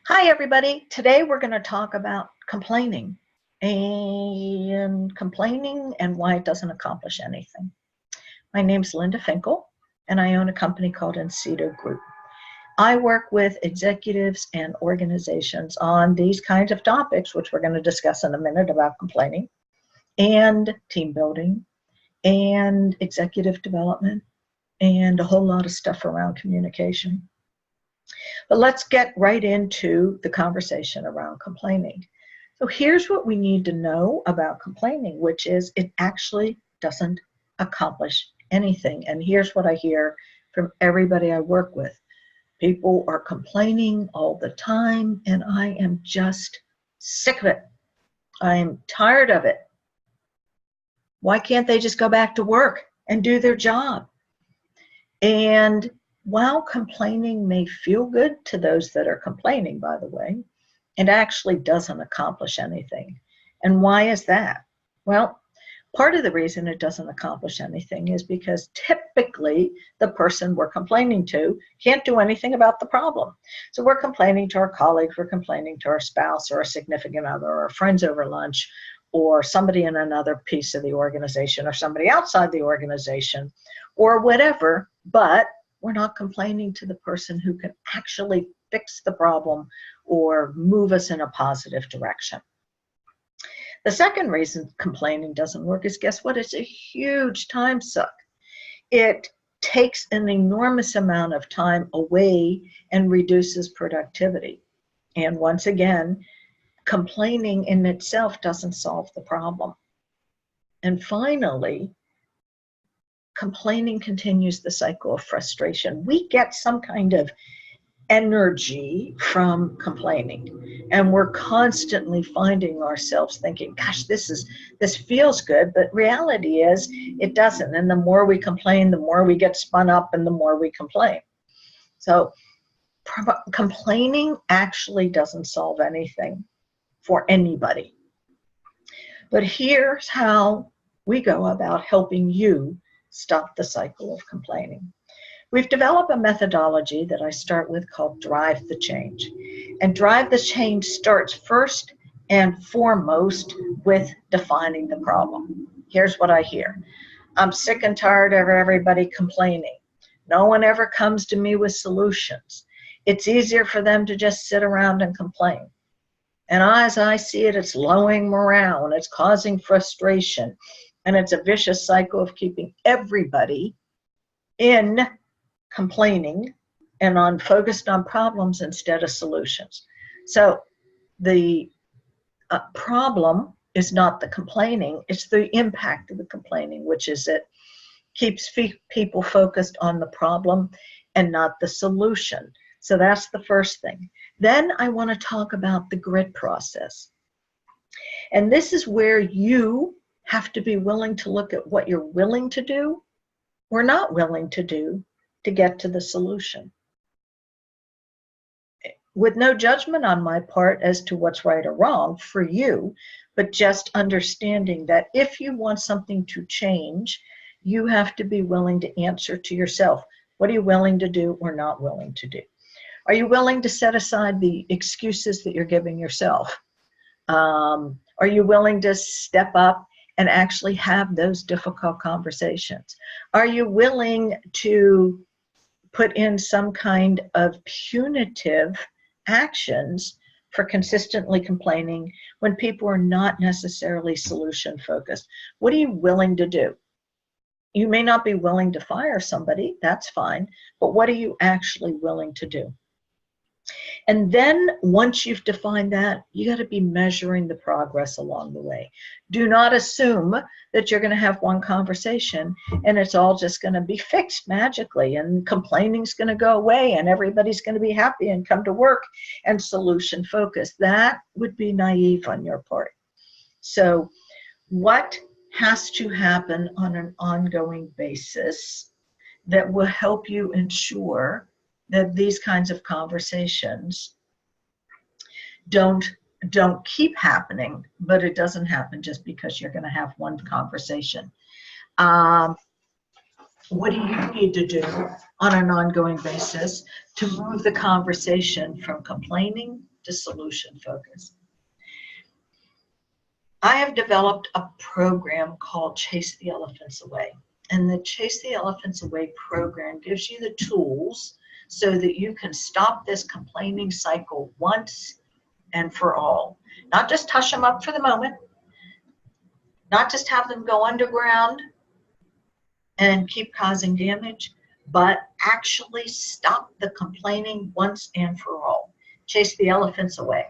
Hi, everybody. Today we're going to talk about complaining and why it doesn't accomplish anything. My name's Linda Finkle, and I own a company called Incedo Group. I work with executives and organizations on these kinds of topics, which we're going to discuss in a minute about complaining and team building and executive development and a whole lot of stuff around communication. But let's get right into the conversation around complaining. So here's what we need to know about complaining, which is it actually doesn't accomplish anything. And here's what I hear from everybody I work with. People are complaining all the time, and I am just sick of it. I'm tired of it. Why can't they just go back to work and do their job? And while complaining may feel good to those that are complaining, by the way, it actually doesn't accomplish anything. And why is that? Well, part of the reason it doesn't accomplish anything is because typically the person we're complaining to can't do anything about the problem. So we're complaining to our colleagues, we're complaining to our spouse or a significant other or friends over lunch or somebody in another piece of the organization or somebody outside the organization or whatever, but we're not complaining to the person who can actually fix the problem or move us in a positive direction. The second reason complaining doesn't work is, guess what? It's a huge time suck. It takes an enormous amount of time away and reduces productivity. And once again, complaining in itself doesn't solve the problem. And finally, complaining continues the cycle of frustration. We get some kind of energy from complaining, and we're constantly finding ourselves thinking, gosh, this feels good, but reality is it doesn't. And the more we complain, the more we get spun up and the more we complain. So complaining actually doesn't solve anything for anybody. But here's how we go about helping you stop the cycle of complaining. We've developed a methodology that I start with called Drive the Change. And Drive the Change starts first and foremost with defining the problem. Here's what I hear. I'm sick and tired of everybody complaining. No one ever comes to me with solutions. It's easier for them to just sit around and complain. And as I see it, it's lowering morale and it's causing frustration. And it's a vicious cycle of keeping everybody in complaining and focused on problems instead of solutions. So the problem is not the complaining, it's the impact of the complaining, which is it keeps people focused on the problem and not the solution. So that's the first thing. Then I want to talk about the grit process. And this is where you have to be willing to look at what you're willing to do or not willing to do to get to the solution. With no judgment on my part as to what's right or wrong for you, but just understanding that if you want something to change, you have to be willing to answer to yourself. What are you willing to do or not willing to do? Are you willing to set aside the excuses that you're giving yourself? Are you willing to step up and actually have those difficult conversations? Are you willing to put in some kind of punitive actions for consistently complaining when people are not necessarily solution focused? What are you willing to do? You may not be willing to fire somebody, that's fine, but what are you actually willing to do? And then once you've defined that, you got to be measuring the progress along the way. Do not assume that you're going to have one conversation and it's all just going to be fixed magically and complaining's going to go away and everybody's going to be happy and come to work and solution focused. That would be naive on your part. So what has to happen on an ongoing basis that will help you ensure that these kinds of conversations don't keep happening, but it doesn't happen just because you're going to have one conversation. What do you need to do on an ongoing basis to move the conversation from complaining to solution focus? I have developed a program called Chase the Elephants Away. And the Chase the Elephants Away program gives you the tools so that you can stop this complaining cycle once and for all. Not just hush them up for the moment, not just have them go underground and keep causing damage, but actually stop the complaining once and for all. Chase the elephants away.